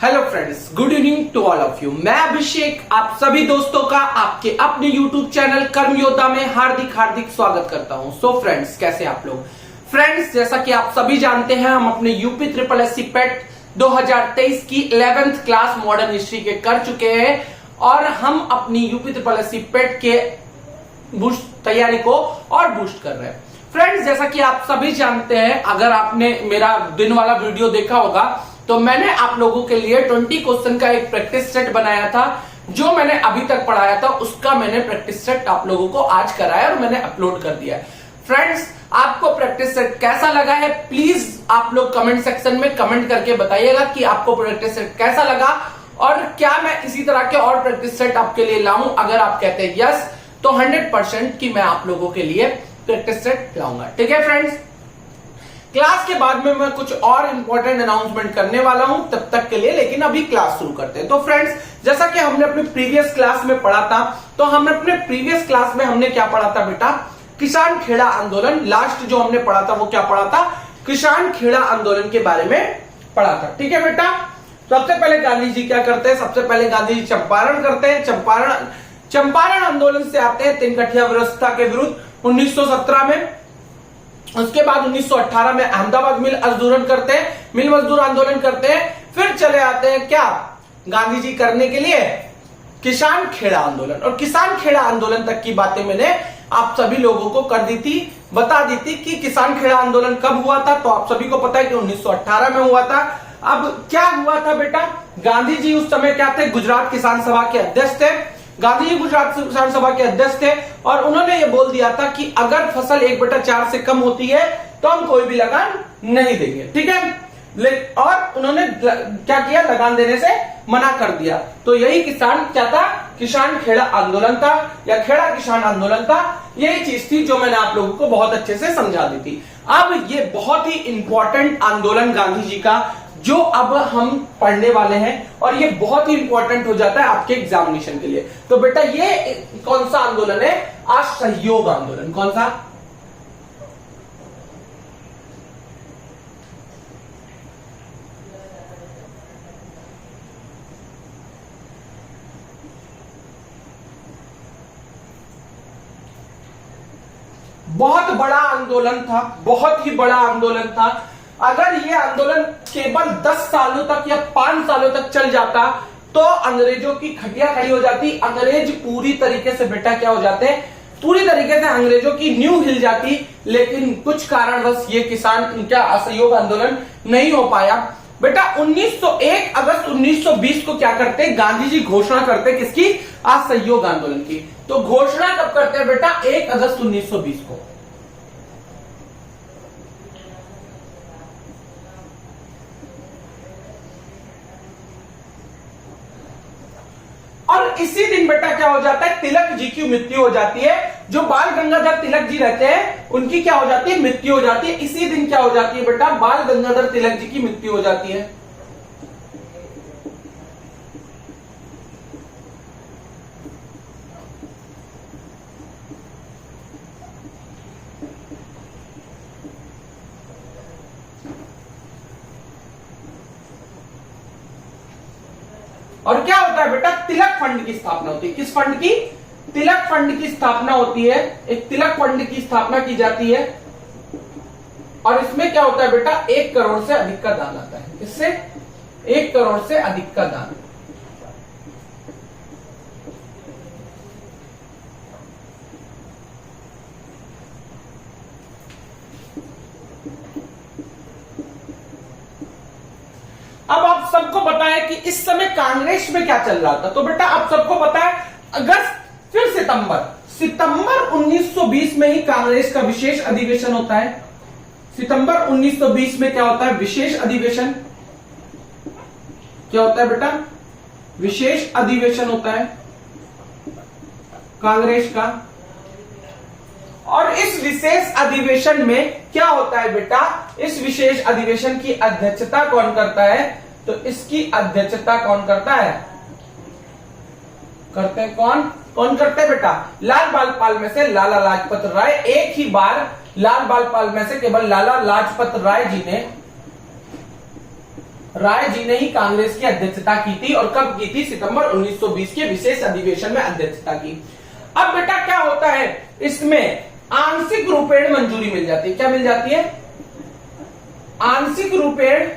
Hello friends, good evening to all of you. मैं अभिषेक आप सभी दोस्तों का आपके अपने यूट्यूब चैनल कर्म योद्धा में हार्दिक हार्दिक स्वागत करता हूं। सो फ्रेंड्स, कैसे आप लोग? फ्रेंड्स, जैसा कि आप सभी जानते हैं, हम अपने यूपी ट्रिपल एससी पेट 2023 की 11th क्लास मॉडर्न हिस्ट्री के कर चुके हैं और हम अपनी यूपी ट्रिपल एससी पेट के बूस्ट तैयारी को और बूस्ट कर रहे हैं। फ्रेंड्स, जैसा कि आप सभी जानते हैं, अगर आपने मेरा दिन वाला वीडियो देखा होगा तो मैंने आप लोगों के लिए 20 क्वेश्चन का एक प्रैक्टिस सेट बनाया था। जो मैंने अभी तक पढ़ाया था उसका मैंने प्रैक्टिस सेट आप लोगों को आज कराया और मैंने अपलोड कर दिया है। फ्रेंड्स, आपको प्रैक्टिस सेट कैसा लगा है प्लीज आप लोग कमेंट सेक्शन में कमेंट करके बताइएगा कि आपको प्रैक्टिस सेट कैसा लगा और क्या मैं इसी तरह के और प्रैक्टिस सेट आपके लिए लाऊं। अगर आप कहते हैं यस तो 100% कि मैं आप लोगों के लिए प्रैक्टिस सेट लाऊंगा। ठीक है फ्रेंड्स, क्लास के बाद में मैं कुछ और इंपॉर्टेंट अनाउंसमेंट करने वाला हूं तब तक के लिए, लेकिन अभी क्लास शुरू करते हैं। तो फ्रेंड्स, जैसा कि हमने अपनी प्रीवियस क्लास में पढ़ा था, तो हमने अपने प्रीवियस क्लास में हमने क्या पढ़ा था बेटा? किसान खेड़ा आंदोलन। लास्ट जो हमने पढ़ा था वो क्या पढ़ा था? किसान खेड़ा आंदोलन के बारे में पढ़ा था। ठीक है बेटा, सबसे पहले गांधी जी क्या करते हैं? सबसे पहले गांधी जी चंपारण करते हैं। चंपारण आंदोलन से आते हैं तिनकठिया व्यवस्था के विरुद्ध 1917 में। उसके बाद 1918 में अहमदाबाद मिल मजदूर आंदोलन करते हैं। फिर चले आते हैं क्या गांधी जी करने के लिए? किसान खेड़ा आंदोलन। और किसान खेड़ा आंदोलन तक की बातें मैंने आप सभी लोगों को कर दी थी, बता दी थी कि किसान खेड़ा आंदोलन कब हुआ था। तो आप सभी को पता है कि 1918 में हुआ था। अब क्या हुआ था बेटा? गांधी जी उस समय क्या थे? गुजरात किसान सभा के अध्यक्ष थे। गांधी जी गुजरात किसान सभा के अध्यक्ष थे और उन्होंने ये बोल दिया था कि अगर फसल 1/4 से कम होती है तो हम कोई भी लगान नहीं देंगे। ठीक है, और उन्होंने क्या किया? लगान देने से मना कर दिया। तो यही किसान क्या था? किसान खेड़ा आंदोलन था या खेड़ा किसान आंदोलन था। यही चीज थी जो मैंने आप लोगों को बहुत अच्छे से समझा दी थी। अब ये बहुत ही इंपॉर्टेंट आंदोलन गांधी जी का जो अब हम पढ़ने वाले हैं और ये बहुत ही इंपॉर्टेंट हो जाता है आपके एग्जामिनेशन के लिए। तो बेटा, ये कौन सा आंदोलन है? असहयोग आंदोलन। कौन सा? बहुत बड़ा आंदोलन था, बहुत ही बड़ा आंदोलन था। अगर ये आंदोलन केवल 10 सालों तक या 5 सालों तक चल जाता तो अंग्रेजों की खटिया खड़ी हो जाती। अंग्रेज पूरी तरीके से बेटा क्या हो जाते हैं? पूरी तरीके से अंग्रेजों की नींव हिल जाती। लेकिन कुछ कारणवश ये किसान क्या असहयोग आंदोलन नहीं हो पाया। बेटा 1 अगस्त 1920 को क्या करते? गांधी जी घोषणा करते किसकी? असहयोग आंदोलन की। तो घोषणा कब करते हैं बेटा? 1 अगस्त 1920 को। और इसी दिन बेटा क्या हो जाता है? तिलक जी की मृत्यु हो जाती है। जो बाल गंगाधर तिलक जी रहते हैं उनकी क्या हो जाती है? मृत्यु हो जाती है। इसी दिन क्या हो जाती है बेटा? बाल गंगाधर तिलक जी की मृत्यु हो जाती है। और क्या होता है बेटा? तिलक फंड की स्थापना होती है। किस फंड की? तिलक फंड की स्थापना होती है। एक तिलक फंड की स्थापना की जाती है और इसमें क्या होता है बेटा? 1 करोड़ से अधिक का दान आता है। इससे 1 करोड़ से अधिक का दान। अब आप सबको पता है कि इस समय कांग्रेस में क्या चल रहा था। तो बेटा आप सबको पता है अगस्त फिर सितंबर 1920 में ही कांग्रेस का विशेष अधिवेशन होता है। सितंबर 1920 में क्या होता है? विशेष अधिवेशन। क्या होता है बेटा? विशेष अधिवेशन होता है कांग्रेस का। और इस विशेष अधिवेशन में क्या होता है बेटा? इस विशेष अधिवेशन की अध्यक्षता कौन करता है? तो इसकी अध्यक्षता कौन करता है? करते हैं कौन करते हैं बेटा? लाल बाल पाल में से लाला लाजपत राय। एक ही बार लाल बाल पाल में से केवल लाला लाजपत राय जी ने राय जी ने ही कांग्रेस की अध्यक्षता की थी। और कब की थी? सितंबर 1920 के विशेष अधिवेशन में अध्यक्षता की। अब बेटा क्या होता है, इसमें आंशिक रूपेण मंजूरी मिल जाती है। क्या मिल जाती है? आंशिक रूपेण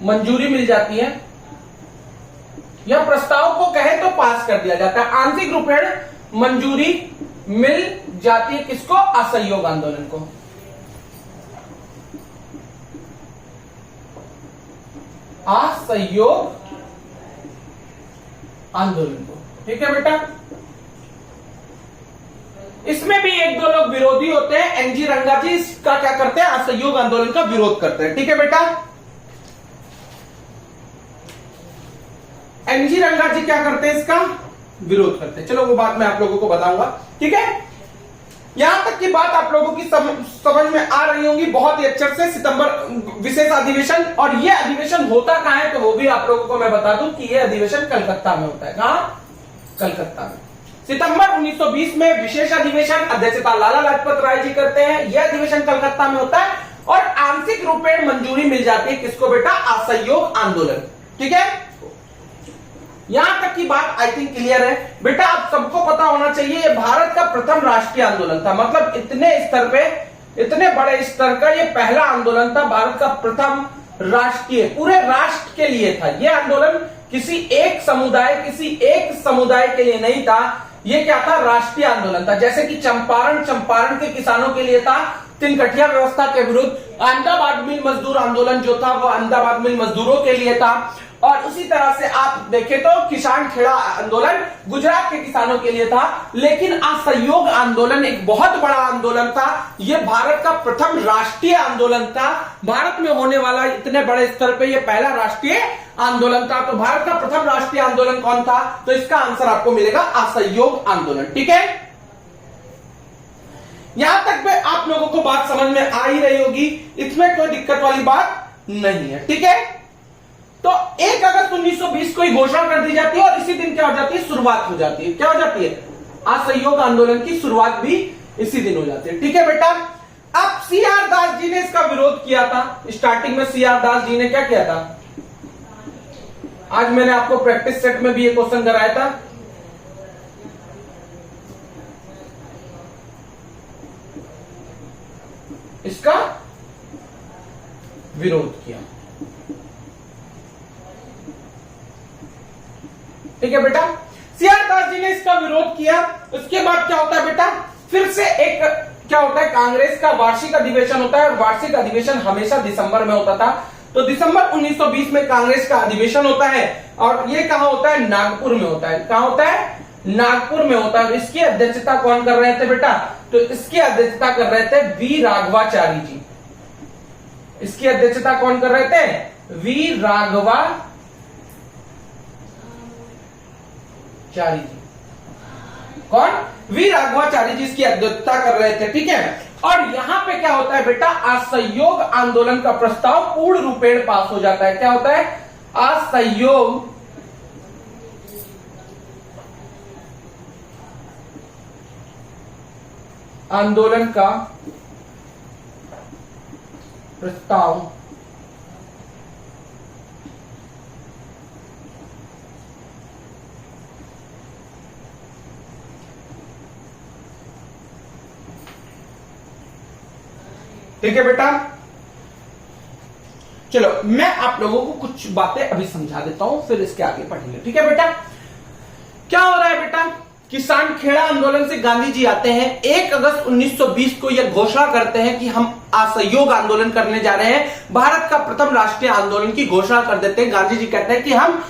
मंजूरी मिल जाती है, या प्रस्ताव को कहे तो पास कर दिया जाता है। आंशिक रूपेण मंजूरी मिल जाती है किसको? असहयोग आंदोलन को। असहयोग आंदोलन को, ठीक है बेटा। इसमें भी एक दो लोग विरोधी होते हैं। एनजी रंगा जी इसका क्या करते हैं? असहयोग आंदोलन का विरोध करते हैं, ठीक है बेटा। एनजी रंगा जी क्या करते हैं? इसका विरोध करते हैं। चलो वो बात मैं आप लोगों को बताऊंगा, ठीक है। यहां तक की बात आप लोगों की समझ में आ रही होगी बहुत ही अच्छे से। सितंबर विशेष अधिवेशन, और यह अधिवेशन होता कहां है तो वो भी आप लोगों को मैं बता दूं कि यह अधिवेशन कलकत्ता में होता है। कहां? कलकत्ता में। सितंबर 1920 में विशेष अधिवेशन, अध्यक्षता लाला लाजपत राय जी करते हैं। यह अधिवेशन कलकत्ता में होता है और आंशिक रूपेण मंजूरी मिल जाती है किसको बेटा? असहयोग आंदोलन, ठीक है। यहां तक की बात आई थिंक क्लियर है बेटा। आप सबको पता होना चाहिए ये भारत का प्रथम राष्ट्रीय आंदोलन था। मतलब इतने स्तर पे, इतने बड़े स्तर का ये पहला आंदोलन था, भारत का प्रथम राष्ट्रीय, पूरे राष्ट्र के लिए था। यह आंदोलन किसी एक समुदाय के लिए नहीं था। ये क्या था? राष्ट्रीय आंदोलन था। जैसे कि चंपारण के किसानों के लिए था, तिनकठिया व्यवस्था के विरुद्ध। अहमदाबाद मिल मजदूर आंदोलन जो था वो अहमदाबाद मिल मजदूरों के लिए था। और उसी तरह से आप देखें तो किसान खेड़ा आंदोलन गुजरात के किसानों के लिए था। लेकिन असहयोग आंदोलन एक बहुत बड़ा आंदोलन था। यह भारत का प्रथम राष्ट्रीय आंदोलन था। भारत में होने वाला इतने बड़े स्तर पे यह पहला राष्ट्रीय आंदोलन था। तो भारत का प्रथम राष्ट्रीय आंदोलन कौन था? तो इसका आंसर आपको मिलेगा असहयोग आंदोलन, ठीक है। यहां तक पे आप लोगों को बात समझ में आ ही रही होगी, इसमें कोई दिक्कत वाली बात नहीं है, ठीक है। तो 1 अगस्त 1920 को ही घोषणा कर दी जाती है और इसी दिन क्या हो जाती है? शुरुआत हो जाती है। क्या हो जाती है? असहयोग आंदोलन की शुरुआत भी इसी दिन हो जाती है, ठीक है बेटा। अब सीआर दास जी ने इसका विरोध किया था। स्टार्टिंग में सीआर दास जी ने क्या किया था? आज मैंने आपको प्रैक्टिस सेट में भी ये क्वेश्चन कराया था। इसका विरोध किया, ठीक है बेटा। सीआर दास जी ने इसका विरोध किया। उसके बाद क्या होता है बेटा? फिर से एक क्या होता है? कांग्रेस का वार्षिक अधिवेशन होता है और वार्षिक अधिवेशन हमेशा दिसंबर में होता था। तो दिसंबर 1920 में कांग्रेस का अधिवेशन होता है और ये कहां होता है? नागपुर में होता है। कहां होता है? नागपुर में होता है। इसकी अध्यक्षता कौन कर रहे थे बेटा? तो इसकी अध्यक्षता कर रहे थे वी राघवाचारी जी। इसकी अध्यक्षता कौन कर रहे थे? वी राघवाचारी जी। कौन? वी राघवाचारी जी इसकी अध्यक्षता कर रहे थे, ठीक है। और यहां पे क्या होता है बेटा? असहयोग आंदोलन का प्रस्ताव पूर्ण रूपेण पास हो जाता है। क्या होता है? असहयोग आंदोलन का प्रस्ताव ठीक है बेटा। चलो मैं आप लोगों को कुछ बातें अभी समझा देता हूं, फिर इसके आगे पढ़ेंगे, ठीक है बेटा। क्या हो रहा है बेटा? किसान खेड़ा आंदोलन से गांधी जी आते हैं। 1 अगस्त 1920 को यह घोषणा करते हैं कि हम असहयोग आंदोलन करने जा रहे हैं। भारत का प्रथम राष्ट्रीय आंदोलन की घोषणा कर देते हैं। गांधी जी कहते हैं कि हम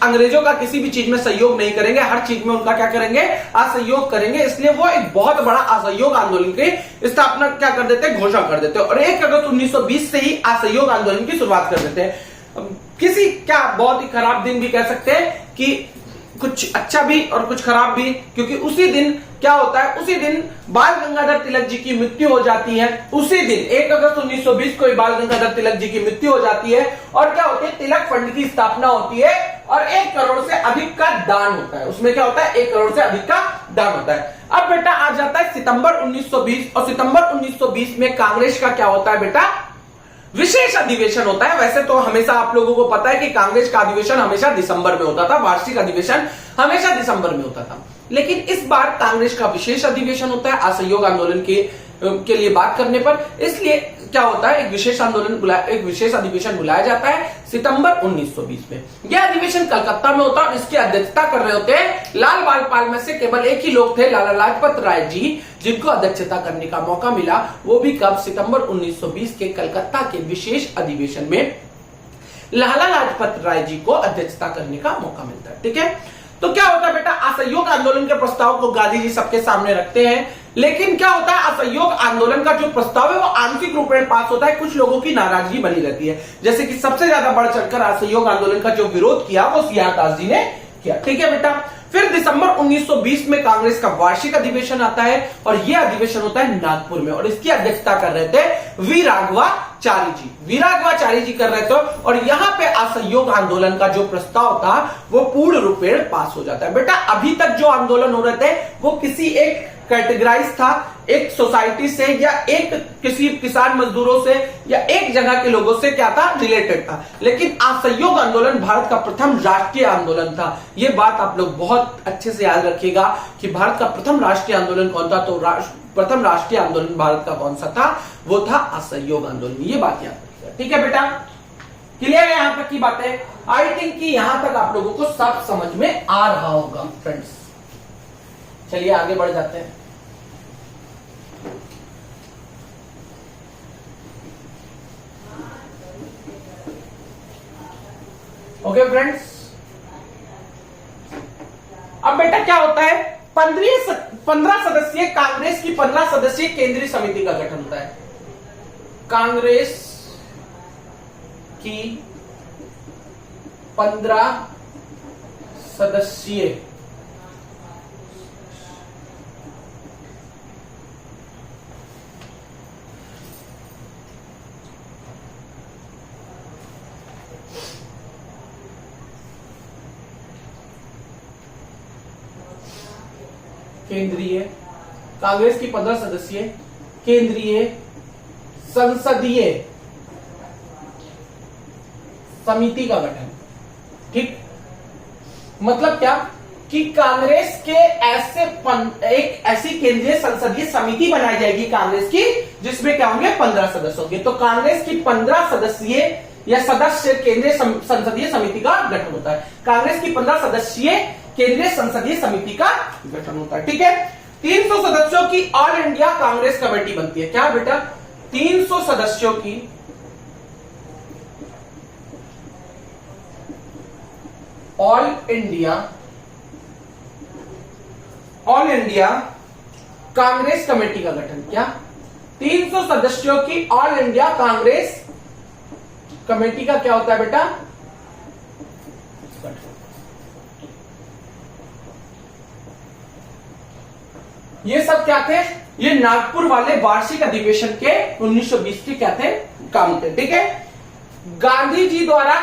अंग्रेजों का किसी भी चीज में सहयोग नहीं करेंगे, हर चीज में उनका क्या करेंगे? असहयोग करेंगे। इसलिए वो एक बहुत बड़ा असहयोग आंदोलन की स्थापना क्या कर देते हैं? घोषणा कर देते हैं। और 1 अगस्त 1920 से ही असहयोग आंदोलन की शुरुआत कर देते हैं। किसी क्या बहुत ही खराब दिन भी कह सकते हैं कि कुछ अच्छा भी और कुछ खराब भी, क्योंकि उसी दिन क्या होता है? उसी दिन बाल गंगाधर तिलक जी की मृत्यु हो जाती है। उसी दिन 1 अगस्त 1920 को बाल गंगाधर तिलक जी की मृत्यु हो जाती है। और क्या होती है? तिलक फंड की स्थापना होती है और 1 करोड़ से अधिक का दान होता है। उसमें क्या होता है? 1 करोड़ से अधिक का दान होता है। अब बेटा आ जाता है सितंबर 1920, और सितंबर 1920 में कांग्रेस का क्या होता है बेटा? विशेष अधिवेशन होता है। वैसे तो हमेशा आप लोगों को पता है कि कांग्रेस का अधिवेशन हमेशा दिसंबर में होता था, वार्षिक अधिवेशन हमेशा दिसंबर में होता था, लेकिन इस बार कांग्रेस का विशेष अधिवेशन होता है असहयोग आंदोलन के लिए बात करने पर। इसलिए क्या होता है? एक विशेष अधिवेशन बुलाया जाता है सितंबर 1920 में। यह अधिवेशन कलकत्ता में होता है और इसकी अध्यक्षता कर रहे होते हैं लाल बाल पाल में से केवल एक ही लोग थे, लाला लाजपत राय जी, जिनको अध्यक्षता करने का मौका मिला। वो भी कब? सितंबर 1920 के कलकत्ता के विशेष अधिवेशन में लाला लाजपत राय जी को अध्यक्षता करने का मौका मिलता है। ठीक है, तो क्या होता है बेटा? असहयोग आंदोलन के प्रस्ताव को गांधी जी सबके सामने रखते हैं, लेकिन क्या होता है? असहयोग आंदोलन का जो प्रस्ताव है वो आंशिक रूप में पास होता है। कुछ लोगों की नाराजगी बनी रहती है, जैसे कि सबसे ज्यादा बढ़ चढ़कर असहयोग आंदोलन का जो विरोध किया वो सियार दास जी ने किया। ठीक है बेटा, फिर दिसंबर 1920 में कांग्रेस का वार्षिक अधिवेशन आता है और यह अधिवेशन होता है नागपुर में, और इसकी अध्यक्षता कर रहे थे वी राघवाचारी जी। वी राघवाचारी जी कर रहे थे, और यहां पे असहयोग आंदोलन का जो प्रस्ताव था वो पूर्ण रूपेण पास हो जाता है। बेटा अभी तक जो आंदोलन हो रहे थे वो किसी एक कैटेगराइज था, एक सोसाइटी से या एक किसी किसान मजदूरों से या एक जगह के लोगों से क्या था? रिलेटेड था। लेकिन असहयोग आंदोलन भारत का प्रथम राष्ट्रीय आंदोलन था। यह बात आप लोग बहुत अच्छे से याद रखिएगा कि भारत का प्रथम राष्ट्रीय आंदोलन कौन था? तो प्रथम राष्ट्रीय आंदोलन भारत का कौन सा था? वो था असहयोग आंदोलन। ये बात याद रखिएगा। ठीक है बेटा, क्लियर है यहां तक की बातें? आई थिंक कि यहां तक आप लोगों को सब समझ में आ रहा होगा फ्रेंड्स। चलिए आगे बढ़ जाते हैं। ओके फ्रेंड्स, अब बेटा क्या होता है? 15 सदस्यीय कांग्रेस की 15 सदस्यीय केंद्रीय समिति का गठन होता है। कांग्रेस की 15 सदस्यीय केंद्रीय कांग्रेस की 15 सदस्यीय केंद्रीय संसदीय समिति का गठन। ठीक, मतलब क्या कि कांग्रेस के एक ऐसी केंद्रीय संसदीय समिति बनाई जाएगी कांग्रेस की, जिसमें क्या होंगे? 15 सदस्य होंगे। तो कांग्रेस की 15 सदस्यीय या सदस्य केंद्रीय संसदीय समिति का गठन होता है। कांग्रेस की 15 सदस्यीय केंद्रीय संसदीय समिति का गठन होता है। ठीक है, 300 सदस्यों की ऑल इंडिया कांग्रेस कमेटी बनती है। क्या बेटा? 300 सदस्यों की ऑल इंडिया कांग्रेस कमेटी का गठन। क्या? 300 सदस्यों की ऑल इंडिया कांग्रेस कमेटी का क्या होता है बेटा? ये सब क्या थे? ये नागपुर वाले वार्षिक अधिवेशन के 1920 के क्या थे? काम थे। ठीक है, गांधी जी द्वारा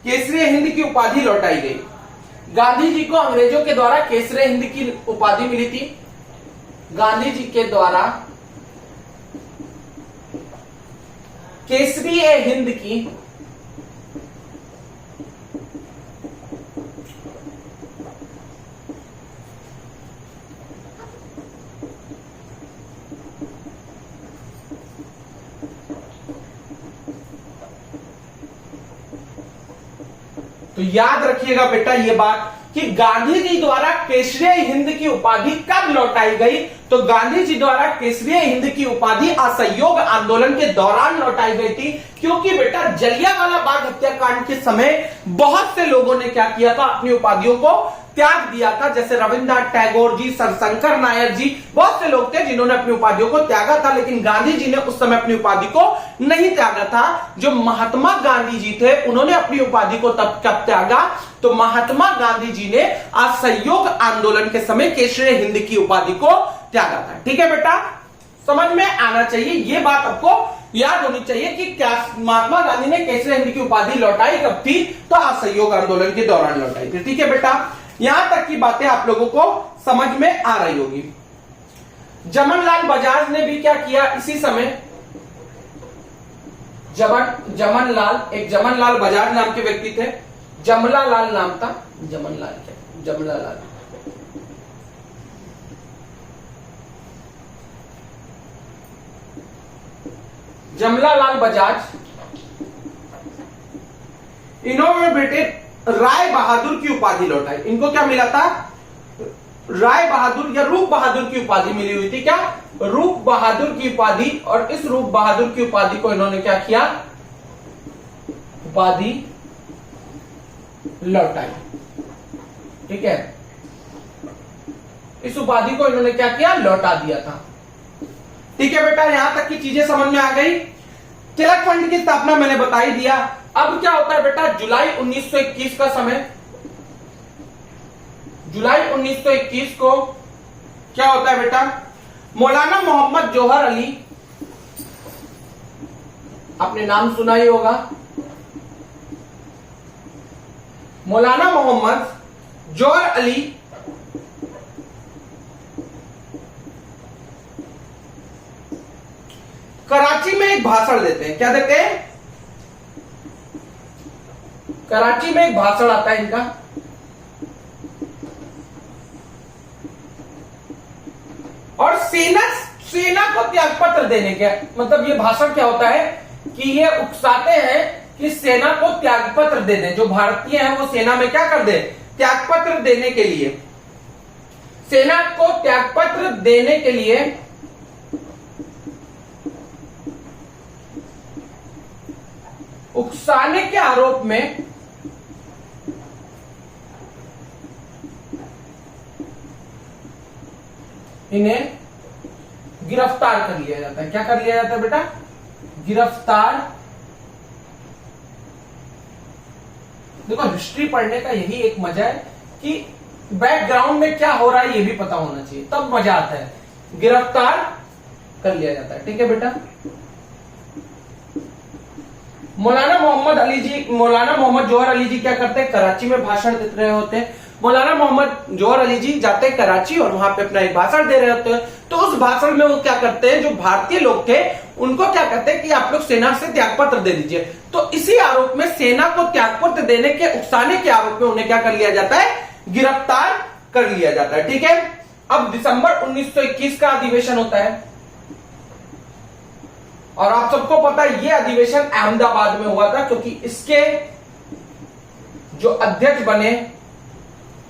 केसरी हिंद की उपाधि लौटाई गई। गांधी जी को अंग्रेजों के द्वारा केसरी हिंद की उपाधि मिली थी। गांधी जी के द्वारा केसरी हिंद की तो याद रखिएगा बेटा ये बात कि गांधी जी द्वारा केसरी हिंद की उपाधि कब लौटाई गई? तो गांधी जी द्वारा केसरी हिंद की उपाधि असहयोग आंदोलन के दौरान लौटाई गई थी, क्योंकि बेटा जलियांवाला बाग हत्याकांड के समय बहुत से लोगों ने क्या किया था? अपनी उपाधियों को त्याग दिया था। जैसे रविन्द्रनाथ टैगोर जी, शंकर नायर जी, बहुत से लोग थे जिन्होंने अपनी उपाधियों को त्यागा था, लेकिन गांधी जी ने उस समय अपनी उपाधि को नहीं त्यागा था। जो महात्मा गांधी जी थे उन्होंने अपनी उपाधि को तब कब त्यागा? तो महात्मा गांधी जी ने असहयोग आंदोलन के समय केसरी हिंद की उपाधि को त्यागा था। ठीक है बेटा, समझ में आना चाहिए, ये बात आपको याद होनी चाहिए कि क्या महात्मा गांधी ने केसरी हिंद की उपाधि लौटाई कब थी, तो असहयोग आंदोलन के दौरान लौटाई थी। ठीक है बेटा, यहां तक की बातें आप लोगों को समझ में आ रही होगी। जमनलाल बजाज ने भी क्या किया इसी समय, जमनलाल बजाज नाम के व्यक्ति थे, जमनालाल नाम था, जमनालाल जमनालाल बजाज, इन्होंने बेटे राय बहादुर की उपाधि लौटाई। इनको क्या मिला था, राय बहादुर या रूप बहादुर की उपाधि मिली हुई थी। क्या, रूप बहादुर की उपाधि। और इस रूप बहादुर की उपाधि को इन्होंने क्या किया, उपाधि लौटाई। ठीक है, इस उपाधि को इन्होंने क्या किया, लौटा दिया था। ठीक है बेटा, यहां तक की चीजें समझ में आ गई। तिलक फंड की स्थापना मैंने बता ही दिया। अब क्या होता है बेटा, जुलाई 1921 का समय, जुलाई 1921 को क्या होता है बेटा, मौलाना मोहम्मद जौहर अली, आपने नाम सुना ही होगा, मौलाना मोहम्मद जौहर अली कराची में एक भाषण देते हैं। क्या देते हैं, कराची में एक भाषण आता है इनका, और सेना को त्यागपत्र देने के, मतलब ये भाषण क्या होता है कि ये उकसाते हैं कि सेना को त्यागपत्र दे दें, जो भारतीय हैं वो सेना में क्या कर दे, त्यागपत्र देने के लिए, सेना को त्यागपत्र देने के लिए उकसाने के आरोप में इन्हें गिरफ्तार कर लिया जाता है। क्या कर लिया जाता है बेटा, गिरफ्तार। देखो, हिस्ट्री पढ़ने का यही एक मजा है कि बैकग्राउंड में क्या हो रहा है ये भी पता होना चाहिए, तब मजा आता है। गिरफ्तार कर लिया जाता है। ठीक है बेटा, मौलाना मोहम्मद जौहर अली जी क्या करते हैं, कराची में भाषण दे रहे होते हैं। मौलाना मोहम्मद जौहर अली जी जाते हैं कराची और वहां पे अपना एक भाषण दे रहे होते हैं। तो उस भाषण में वो क्या करते हैं, जो भारतीय लोग थे उनको क्या कहते हैं कि आप लोग सेना से त्यागपत्र दे दीजिए। तो इसी आरोप में, सेना को त्यागपत्र देने के, उकसाने के आरोप में उन्हें क्या कर लिया जाता है, गिरफ्तार कर लिया जाता है। ठीक है, अब दिसंबर 1921 का अधिवेशन होता है और आप सबको पता है ये अधिवेशन अहमदाबाद में हुआ था, क्योंकि इसके जो अध्यक्ष बने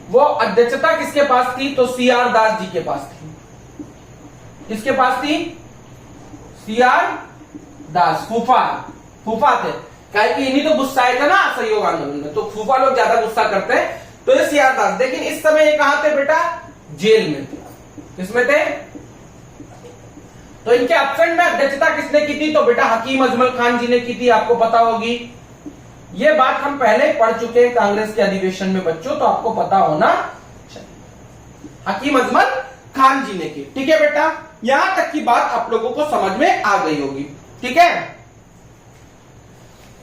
वो अध्यक्षता किसके पास थी, तो सीआर दास जी के पास थी। किसके पास थी, सीआर दास, फूफा थे। क्या कि इन्हीं तो गुस्साए थे ना असहयोग आंदोलन में, तो फूफा लोग ज्यादा गुस्सा करते हैं, तो ये सीआर दास। लेकिन इस समय ये कहां थे बेटा, जेल में थे। किसमें थे, तो इनके एब्सेंट में अध्यक्षता किसने की थी, तो बेटा हकीम अजमल खान जी ने की थी। आपको पता होगी, ये बात हम पहले पढ़ चुके हैं कांग्रेस के अधिवेशन में बच्चों, तो आपको पता होना चाहिए, हकीम अजमल खान जी ने की। ठीक है बेटा, यहां तक की बात आप लोगों को समझ में आ गई होगी। ठीक है,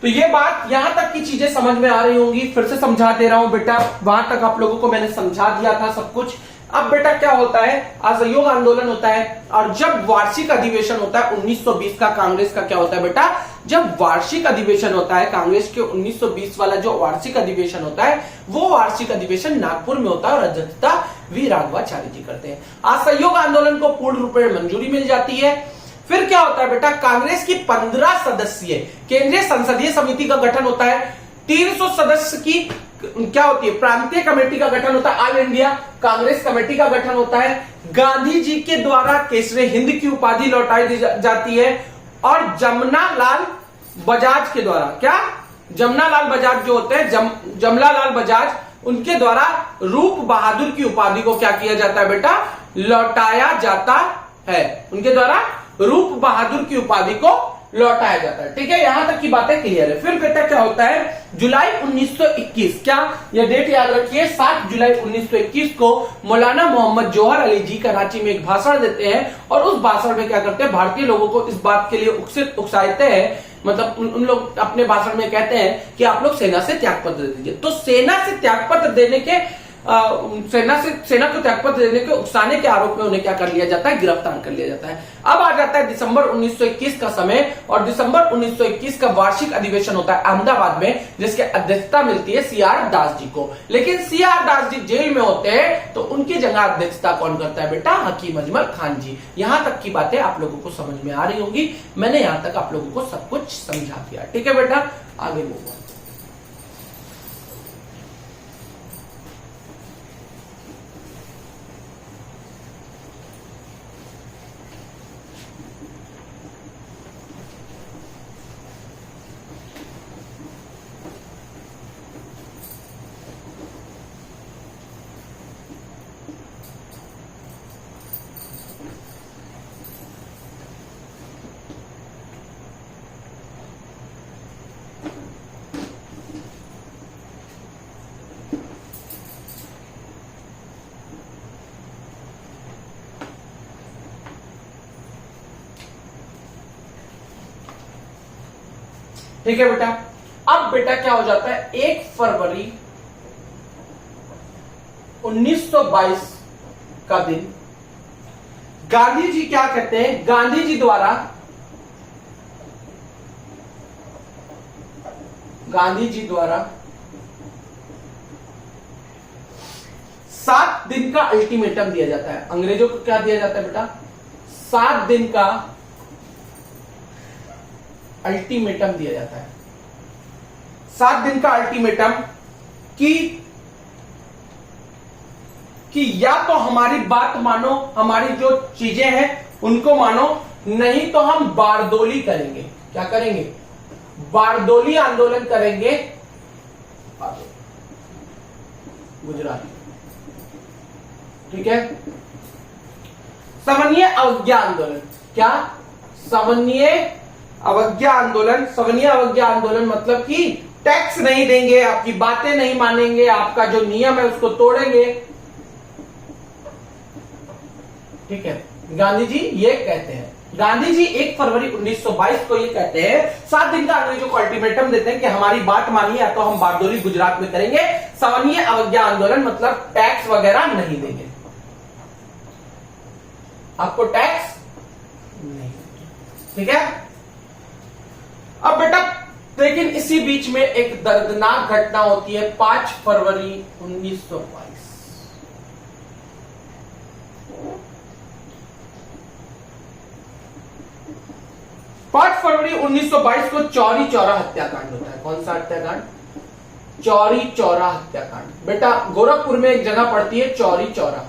तो ये बात, यहां तक की चीजें समझ में आ रही होंगी। फिर से समझा दे रहा हूं बेटा, वहां तक आप लोगों को मैंने समझा दिया था सब कुछ। अब बेटा क्या होता है, असहयोग आंदोलन होता है, और जब वार्षिक अधिवेशन होता है 1920 का, कांग्रेस का क्या होता है बेटा, जब वार्षिक अधिवेशन होता है कांग्रेस के 1920 वाला जो वार्षिक अधिवेशन होता है, वो वार्षिक अधिवेशन नागपुर में होता है और अध्यक्षता वी राघवाचार्य जी करते हैं। असहयोग आंदोलन को पूर्ण रूप में मंजूरी मिल जाती है। फिर क्या होता है बेटा, कांग्रेस की 15 सदस्यीय केंद्रीय संसदीय समिति का गठन होता है। 300 सदस्य की क्या होती है, प्रांतीय कमेटी का गठन होता है, ऑल इंडिया कांग्रेस कमेटी का गठन होता है। गांधी जी के द्वारा केसरी हिंद की उपाधि लौटाई जाती है, और जमनालाल बजाज के द्वारा, क्या, जमनालाल बजाज जो होते हैं, जमनालाल बजाज, उनके द्वारा रूप बहादुर की उपाधि को क्या किया जाता है बेटा, लौटाया जाता है। उनके द्वारा रूप बहादुर की उपाधि को लौटाया जाता है। ठीक है, यहां तक की बातें क्लियर है। फिर बेटा क्या होता है, जुलाई 1921, क्या ये डेट याद रखिए, 7 जुलाई 1921 को मौलाना मोहम्मद जौहर अली जी कराची में एक भाषण देते हैं और उस भाषण में क्या करते हैं, भारतीय लोगों को इस बात के लिए उकसाते हैं, मतलब उन लोग अपने भाषण में कहते हैं कि आप लोग सेना से त्यागपत्र दे दीजिए। तो सेना से त्यागपत्र देने के सेना को त्यागपत्र देने के उकसाने के आरोप में उन्हें क्या कर लिया जाता है, गिरफ्तार कर लिया जाता है। अब आ जाता है दिसंबर 1921 का समय और दिसंबर 1921 का वार्षिक अधिवेशन होता है अहमदाबाद में, जिसकी अध्यक्षता मिलती है CR दास जी को। लेकिन CR दास जी जेल में होते हैं तो उनकी जगह अध्यक्षता कौन करता है बेटा, हकीम अजमल खान जी। यहां तक की बातें आप लोगों को समझ में आ रही होंगी, मैंने यहां तक आप लोगों को सब कुछ समझा दिया। ठीक है बेटा, आगे मूव ऑन। ठीक है बेटा, अब बेटा क्या हो जाता है, 1 फरवरी 1922 का दिन गांधी जी क्या कहते हैं, गांधी जी द्वारा 7 दिन का अल्टीमेटम दिया जाता है। अंग्रेजों को क्या दिया जाता है बेटा, 7 दिन का अल्टीमेटम दिया जाता है। 7 दिन का अल्टीमेटम कि या तो हमारी बात मानो, हमारी जो चीजें हैं उनको मानो, नहीं तो हम बारदोली करेंगे। क्या करेंगे, बारदोली आंदोलन करेंगे गुजरात। ठीक है, सवनीय अवज्ञा आंदोलन, क्या सवनीय अवज्ञा आंदोलन। सवनीय अवज्ञा आंदोलन मतलब कि टैक्स नहीं देंगे, आपकी बातें नहीं मानेंगे, आपका जो नियम है उसको तोड़ेंगे। ठीक है, गांधी जी ये कहते हैं, गांधी जी 1 फरवरी 1922 को ये कहते हैं, 7 दिन का अंग्रेजों को अल्टीमेटम देते हैं कि हमारी बात मानिए या तो हम बारदोली गुजरात में करेंगे। सवनीय अवज्ञा आंदोलन मतलब टैक्स वगैरह नहीं देंगे, आपको टैक्स नहीं। ठीक है, अब बेटा लेकिन इसी बीच में एक दर्दनाक घटना होती है 5 फरवरी 1922। 5 फरवरी 1922 को चौरी चौरा हत्याकांड होता है। कौन सा हत्याकांड, चौरी चौरा हत्याकांड। बेटा गोरखपुर में एक जगह पड़ती है चौरी चौरा।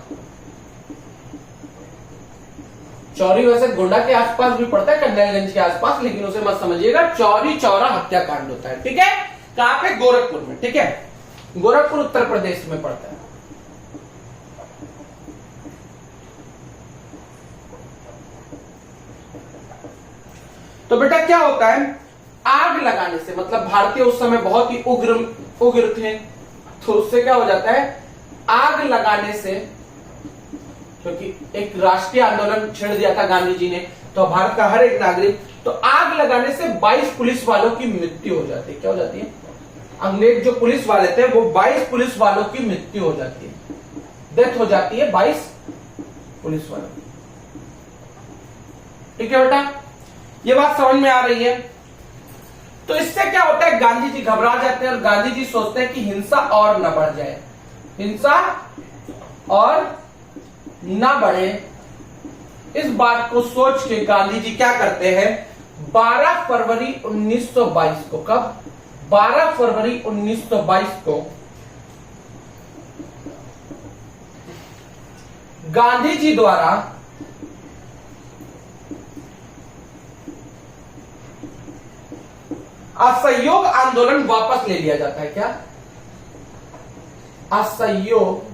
चौरी वैसे गोंडा के आसपास भी पड़ता है, कन्हैयागंज के आसपास, लेकिन उसे मत समझिएगा, चौरी चौरा हत्याकांड होता है। ठीक है, कहां पे, गोरखपुर में। ठीक है, गोरखपुर उत्तर प्रदेश में पड़ता है। तो बेटा क्या होता है, आग लगाने से, मतलब भारतीय उस समय बहुत ही उग्र थे, तो उससे क्या हो जाता है, आग लगाने से, क्योंकि एक राष्ट्रीय आंदोलन छेड़ दिया था गांधी जी ने, तो भारत का हर एक नागरिक, तो आग लगाने से 22 पुलिस वालों की मृत्यु हो जाती है। क्या हो जाती है, अंग्रेज जो पुलिस वाले थे वो 22 पुलिस वालों की मृत्यु हो जाती है, डेथ हो जाती है 22 पुलिस वालों की। ठीक है बेटा, ये बात समझ में आ रही है। तो इससे क्या होता है, गांधी जी घबरा जाते हैं और गांधी जी सोचते हैं कि हिंसा और न बढ़ जाए, हिंसा और ना बढ़े। इस बात को सोच के गांधी जी क्या करते हैं, 12 फरवरी 1922 को, कब, 12 फरवरी 1922 को गांधी जी द्वारा असहयोग आंदोलन वापस ले लिया जाता है। क्या, असहयोग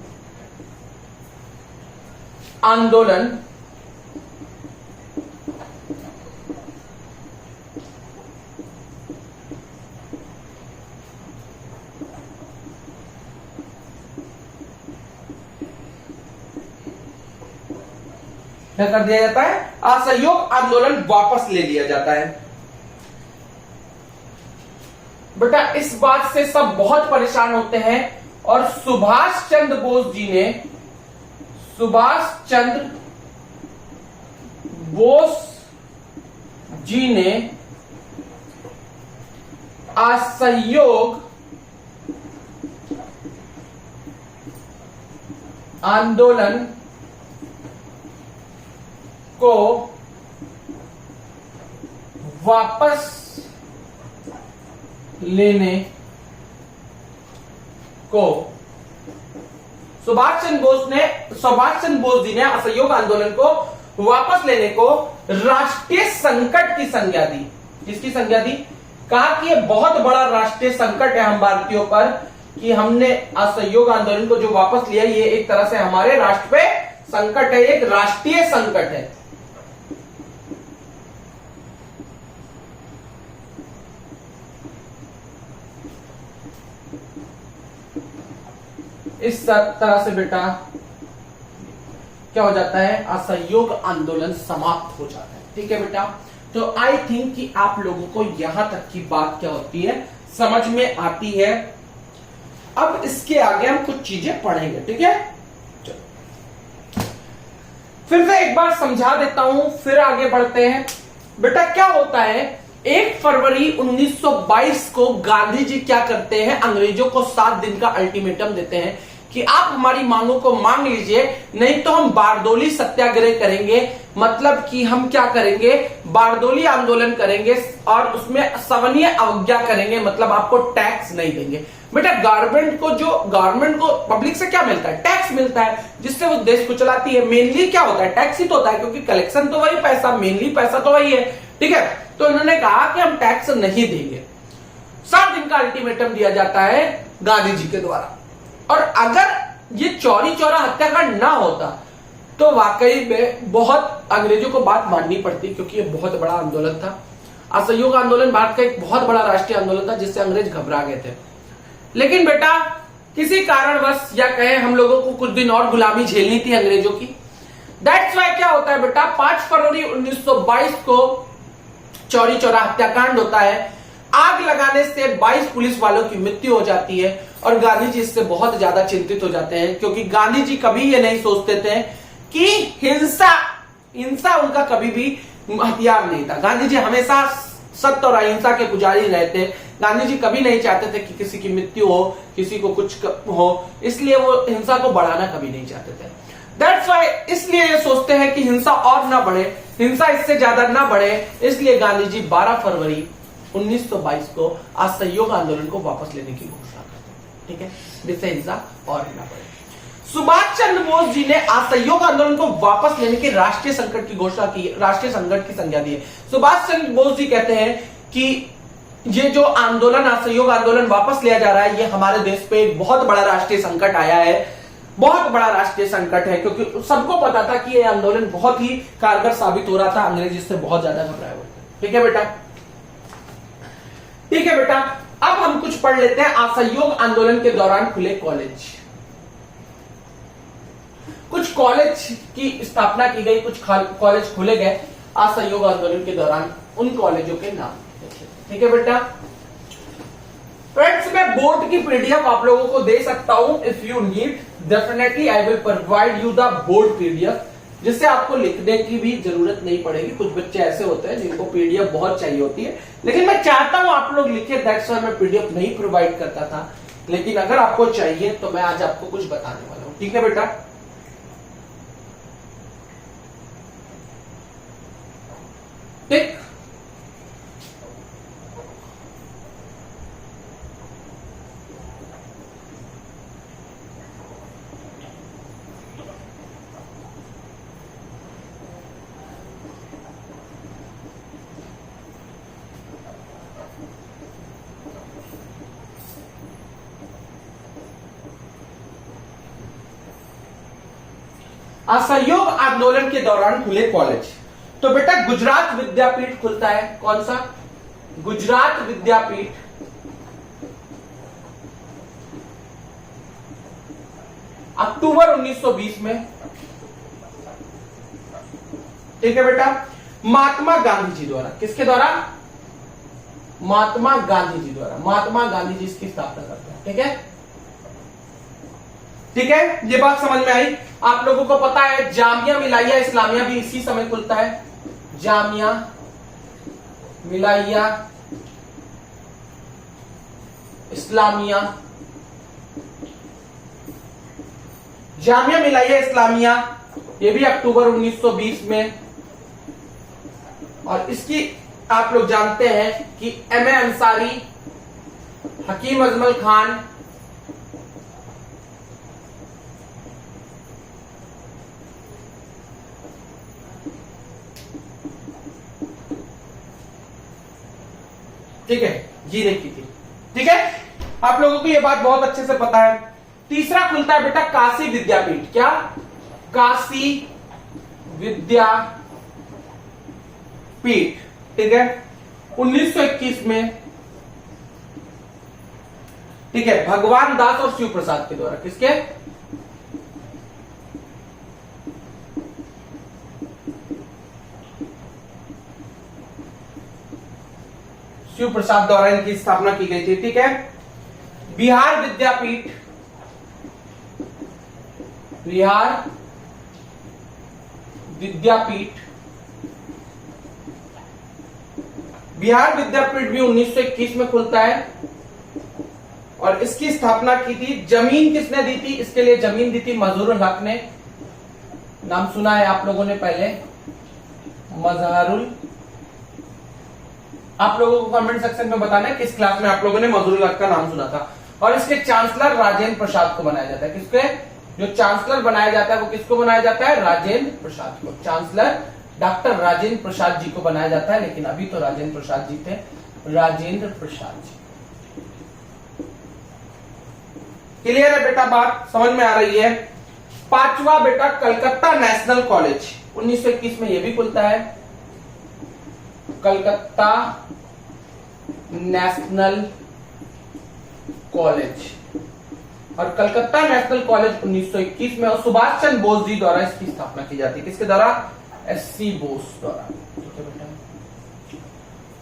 आंदोलन क्या कर दिया जाता है? असहयोग आंदोलन वापस ले लिया जाता है। बेटा इस बात से सब बहुत परेशान होते हैं और सुभाष चंद्र बोस जी ने असहयोग आंदोलन को वापस लेने को सुभाष चंद्र बोस जी ने असहयोग आंदोलन को वापस लेने को राष्ट्रीय संकट की संज्ञा दी। किसकी संज्ञा दी? कहा कि यह बहुत बड़ा राष्ट्रीय संकट है हम भारतीयों पर कि हमने असहयोग आंदोलन को जो वापस लिया, ये एक तरह से हमारे राष्ट्र पे संकट है, एक राष्ट्रीय संकट है। इस तरह से बेटा क्या हो जाता है? असहयोग आंदोलन समाप्त हो जाता है। ठीक है बेटा, तो आई थिंक कि आप लोगों को यहां तक की बात क्या होती है समझ में आती है। अब इसके आगे हम कुछ चीजें पढ़ेंगे। ठीक है, फिर से एक बार समझा देता हूं, फिर आगे बढ़ते हैं। बेटा क्या होता है, 1 फरवरी 1922 को गांधी जी क्या करते हैं? अंग्रेजों को 7 दिन का अल्टीमेटम देते हैं कि आप हमारी मांगों को मांग लीजिए, नहीं तो हम बारदोली सत्याग्रह करेंगे। मतलब कि हम क्या करेंगे? बारदोली आंदोलन करेंगे और उसमें सवनीय अवज्ञा करेंगे, मतलब आपको टैक्स नहीं देंगे। बेटा गवर्नमेंट को पब्लिक से क्या मिलता है? टैक्स मिलता है, जिससे वो देश को चलाती है। मेनली क्या होता है? टैक्स ही तो होता है, क्योंकि कलेक्शन तो वही पैसा, मेनली पैसा तो वही है। ठीक है, तो इन्होंने कहा कि हम टैक्स नहीं देंगे। 7 दिन का अल्टीमेटम दिया जाता है गांधी जी के द्वारा। और अगर ये चौरी चौरा हत्याकांड ना होता तो वाकई में बहुत अंग्रेजों को बात माननी पड़ती, क्योंकि ये बहुत बड़ा आंदोलन था। असहयोग आंदोलन भारत का एक बहुत बड़ा राष्ट्रीय आंदोलन था जिससे अंग्रेज घबरा गए थे। लेकिन बेटा किसी कारणवश या कहे हम लोगों को कुछ दिन और गुलामी झेलनी थी अंग्रेजों की। दैट्स वाई क्या होता है बेटा, 5 फरवरी 1922 को चौरी चौरा हत्याकांड होता है। आग लगाने से 22 पुलिस वालों की मृत्यु हो जाती है और गांधी जी इससे बहुत ज्यादा चिंतित हो जाते हैं, क्योंकि गांधी जी कभी ये नहीं सोचते थे कि हिंसा उनका कभी भी हथियार नहीं था। गांधी जी हमेशा सत्य और अहिंसा के पुजारी रहे थे। गांधी जी कभी नहीं चाहते थे कि किसी की मृत्यु हो, किसी को कुछ हो, इसलिए वो हिंसा को बढ़ाना कभी नहीं चाहते थे। दैट्स वाई इसलिए ये सोचते हैं कि हिंसा और ना बढ़े, हिंसा इससे ज्यादा ना बढ़े, इसलिए गांधी जी 12 फरवरी 1922 को असहयोग आंदोलन को वापस लेने की घोषणा करते हैं। ठीक है, जिससे हिंसा और ना बढ़े। सुभाष चंद्र बोस जी ने असहयोग आंदोलन को वापस लेने के राष्ट्रीय संकट की घोषणा की, राष्ट्रीय संकट की संज्ञा दी है। सुभाष चंद्र बोस जी कहते हैं कि ये जो आंदोलन, असहयोग आंदोलन वापस लिया जा रहा है, ये हमारे देश पे एक बहुत बड़ा राष्ट्रीय संकट आया है, बहुत बड़ा राष्ट्रीय संकट है, क्योंकि सबको पता था कि ये आंदोलन बहुत ही कारगर साबित हो रहा था, अंग्रेज इससे बहुत ज्यादा घबराए हुए थे। ठीक है बेटा, ठीक है बेटा, अब हम कुछ पढ़ लेते हैं असहयोग आंदोलन के दौरान खुले कॉलेज। कुछ कॉलेज की स्थापना की गई, कुछ कॉलेज खोले गए असहयोग आंदोलन के दौरान, उन कॉलेजों के नाम। ठीक है बेटा, फ्रेंड्स मैं बोर्ड की पीडीएफ आप लोगों को दे सकता हूं, if you need definitely I will provide you the board PDF, जिससे आपको लिखने की भी जरूरत नहीं पड़ेगी। कुछ बच्चे ऐसे होते हैं जिनको पीडीएफ बहुत चाहिए होती है, लेकिन मैं चाहता हूं आप लोग लिखे, दैट्स व्हाई मैं पीडीएफ नहीं प्रोवाइड करता था। लेकिन अगर आपको चाहिए तो मैं आज आपको कुछ बताने वाला हूं। ठीक है बेटा, ठीक, असहयोग आंदोलन के दौरान खुले कॉलेज। तो बेटा गुजरात विद्यापीठ खुलता है, कौन सा? गुजरात विद्यापीठ अक्टूबर 1920 में। ठीक है बेटा। महात्मा गांधी जी द्वारा, किसके द्वारा? महात्मा गांधी जी द्वारा। महात्मा गांधी जी इसकी स्थापना करते हैं। ठीक है, ठीक है, ये बात समझ में आई। आप लोगों को पता है जामिया मिलाइया इस्लामिया भी इसी समय खुलता है। जामिया मिलाइया इस्लामिया, जामिया मिलाइया इस्लामिया, ये भी अक्टूबर 1920 में। और इसकी आप लोग जानते हैं कि एम.ए. अंसारी, हकीम अजमल खान, ठीक है, जी ने की थी। ठीक है, आप लोगों को यह बात बहुत अच्छे से पता है। तीसरा खुलता है बेटा काशी विद्यापीठ। क्या? काशी विद्यापीठ। ठीक है, 1921 में। ठीक है, भगवान दास और शिव प्रसाद के द्वारा। किसके? शिव प्रसाद द्वारा इनकी स्थापना की गई थी। ठीक है, बिहार विद्यापीठ, बिहार विद्यापीठ, बिहार विद्यापीठ भी 1921 में खुलता है। और इसकी स्थापना की थी, जमीन किसने दी थी? इसके लिए जमीन दी थी मजहरुल हक ने। नाम सुना है आप लोगों ने पहले, मजहरुल। आप लोगों को कमेंट सेक्शन में बताना है किस क्लास में आप लोगों ने मजहरुल हक का नाम सुना था। और इसके चांसलर राजेंद्र प्रसाद को बनाया जाता है। किसके? जो चांसलर बनाया जाता है वो किसको बनाया जाता है? राजेंद्र प्रसाद को। चांसलर डॉक्टर राजेंद्र प्रसाद जी को बनाया जाता है, लेकिन अभी तो राजेंद्र प्रसाद जी थे, राजेंद्र प्रसाद जी। क्लियर है बेटा? बात समझ में आ रही है? पांचवा बेटा कलकत्ता नेशनल कॉलेज, 1921 में यह भी खुलता है। Calcutta national college. और कलकत्ता नेशनल कॉलेज 1921 में, और सुभाष चंद्र बोस जी द्वारा इसकी स्थापना की जाती है। किसके द्वारा? एस.सी. बोस द्वारा। ठीक है बेटा,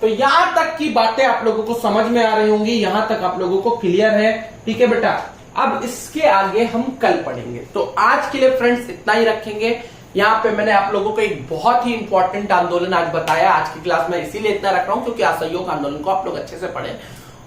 तो यहां तक की बातें आप लोगों को समझ में आ रही होंगी, यहां तक आप लोगों को क्लियर है। ठीक है बेटा, अब इसके आगे हम कल पढ़ेंगे। तो आज के लिए फ्रेंड्स इतना ही रखेंगे। यहाँ पे मैंने आप लोगों को एक बहुत ही इंपॉर्टेंट आंदोलन आज बताया। आज की क्लास में इसीलिए इतना रख रहा हूं क्योंकि असहयोग आंदोलन को आप लोग अच्छे से पढ़ें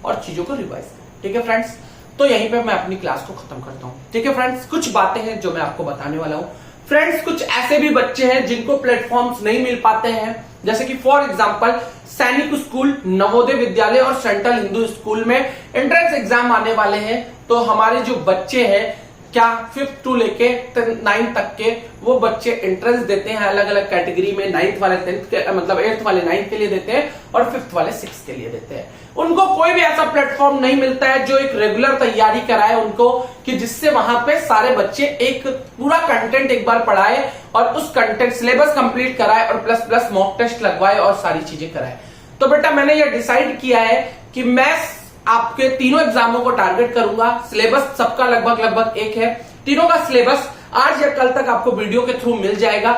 और चीजों को रिवाइज करें। ठीक है फ्रेंड्स, तो यहीं पे मैं अपनी क्लास को खत्म करता हूं। ठीक है फ्रेंड्स, कुछ बातें हैं जो मैं आपको बताने वाला हूं। फ्रेंड्स, कुछ ऐसे भी बच्चे हैं जिनको प्लेटफॉर्म्स नहीं मिल पाते हैं, जैसे कि फॉर एग्जांपल सैनिक स्कूल, नवोदय विद्यालय और सेंट्रल हिंदू स्कूल में एंट्रेंस एग्जाम आने वाले हैं। तो हमारे जो बच्चे हैं, क्या 5th टू लेके 9th तक के, वो बच्चे एंट्रेंस देते हैं अलग अलग कैटेगरी में। 9th वाले 10th के, मतलब 8th वाले 9th के लिए देते हैं और 5th वाले 6th के लिए देते हैं। उनको कोई भी ऐसा प्लेटफॉर्म नहीं मिलता है जो एक रेगुलर तैयारी कराए उनको, कि जिससे वहां पे सारे बच्चे एक पूरा कंटेंट एक बार पढ़ाए और उस कंटेंट सिलेबस कंप्लीट कराए और प्लस प्लस मॉक टेस्ट लगवाए और सारी चीजें कराए। तो बेटा मैंने ये डिसाइड किया है कि मैं आपके तीनों एग्जामों को टारगेट करूंगा। सिलेबस सबका लगभग एक है। तीनों का सिलेबस आज या कल तक आपको वीडियो के थ्रू मिल जाएगा।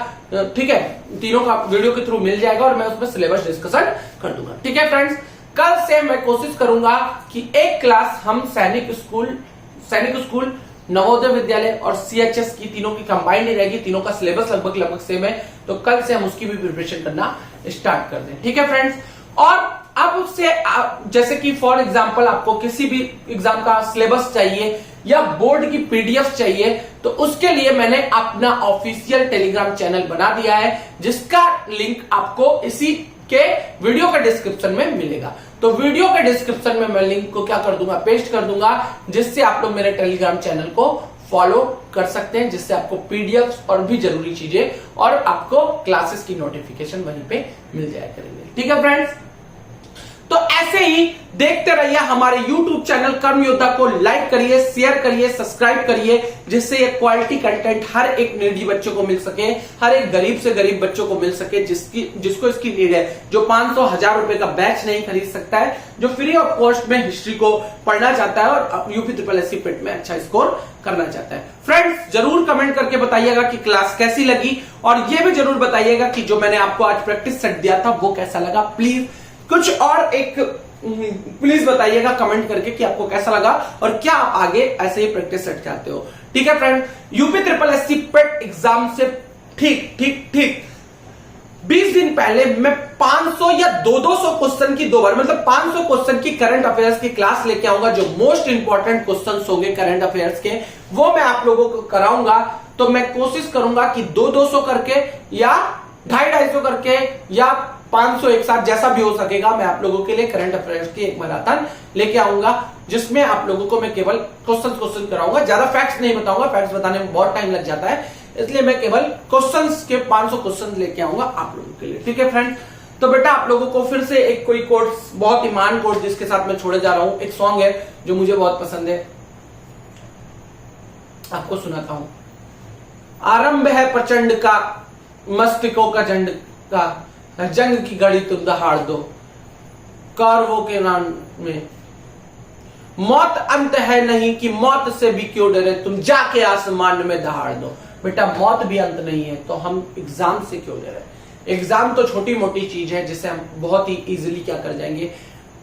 ठीक है, तीनों का वीडियो के थ्रू मिल जाएगा और मैं उसमें सिलेबस डिस्कशन कर दूंगा। ठीक है फ्रेंड्स, कल से मैं कोशिश करूंगा कि एक क्लास हम सैनिक स्कूल, नवोदय विद्यालय और सीएचएस की तीनों की कंबाइंड रहेगी। तीनों का सिलेबस लगभग सेम है, तो कल से हम उसकी भी प्रिपरेशन करना स्टार्ट कर दें। ठीक है फ्रेंड्स, और अब से जैसे कि फॉर एग्जांपल आपको किसी भी एग्जाम का सिलेबस चाहिए या बोर्ड की पीडीएफ चाहिए, तो उसके लिए मैंने अपना ऑफिशियल टेलीग्राम चैनल बना दिया है, जिसका लिंक आपको इसी के वीडियो के डिस्क्रिप्शन में मिलेगा। तो वीडियो के डिस्क्रिप्शन में मैं लिंक को क्या कर दूंगा, पेस्ट कर दूंगा, जिससे आप लोग मेरे टेलीग्राम चैनल को फॉलो कर सकते हैं, जिससे आपको पीडीएफ और भी जरूरी चीजें और आपको क्लासेस की नोटिफिकेशन वहीं पे मिल जाया करेंगे। ठीक है फ्रेंड्स, तो तो ऐसे ही देखते रहिए हमारे YouTube चैनल कर्म योद्धा को, लाइक करिए, शेयर करिए, सब्सक्राइब करिए, जिससे ये क्वालिटी कंटेंट हर एक नीडी बच्चों को मिल सके, हर एक गरीब से गरीब बच्चों को मिल सके, जिसको इसकी नीड है, जो 500-1000 रुपए का बैच नहीं खरीद सकता है, जो फ्री ऑफ कॉस्ट में हिस्ट्री को पढ़ना चाहता है और UPSSC पेट में अच्छा स्कोर करना चाहता है। फ्रेंड्स, जरूर कमेंट करके बताइएगा कि क्लास कैसी लगी, और ये भी जरूर बताइएगा कि जो मैंने आपको आज प्रैक्टिस सेट दिया था वो कैसा लगा। प्लीज कुछ और एक प्लीज बताइएगा कमेंट करके कि आपको कैसा लगा और क्या आप आगे ऐसे ही प्रैक्टिस सेट चाहते हो। ठीक है फ्रेंड, UPSSC पेट एग्जाम से ठीक 20 दिन पहले मैं 500 या 200 क्वेश्चन की 2 बार, मतलब 500 क्वेश्चन की करंट अफेयर्स की क्लास लेके आऊंगा। जो मोस्ट इंपॉर्टेंट क्वेश्चंस होंगे करंट अफेयर्स के, वो मैं आप लोगों को कराऊंगा। तो मैं कोशिश करूंगा कि 200 करके या 250 करके या 500 एक साथ, जैसा भी हो सकेगा, मैं आप लोगों के लिए करंट अफेयर्स की एक मैराथन लेके आऊंगा, जिसमें आप लोगों को मैं केवल क्वेश्चन कराऊंगा। ज्यादा फैक्ट्स नहीं बताऊंगा, फैक्ट्स बताने में बहुत टाइम लग जाता है, इसलिए मैं केवल क्वेश्चंस के 500 क्वेश्चन लेके आऊंगा आप लोगों के लिए। ठीक है फ्रेंड, तो बेटा आप लोगों को फिर से एक कोई कोट्स, बहुत ही मान कोट जिसके साथ मैं छोड़े जा रहा हूं, एक सॉन्ग है जो मुझे बहुत पसंद है, आपको सुनाता हूं। आरंभ है प्रचंड का, मस्तिष्कों का झंड का, जंग की घड़ी तुम दहाड़ दो, कौरवों के नाम में मौत अंत है नहीं कि मौत से भी क्यों डरे, तुम जाके आसमान में दहाड़ दो। बेटा मौत भी अंत नहीं है तो हम एग्जाम से क्यों डरे। एग्जाम तो छोटी मोटी चीज है जिसे हम बहुत ही इजीली क्या कर जाएंगे,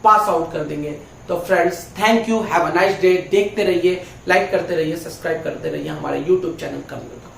पास आउट कर देंगे। तो friends, thank you, have a nice day. देखते रहिए, लाइक करते रहिए, सब्सक्राइब करते रहिए हमारे YouTube चैनल कर्म योद्धा।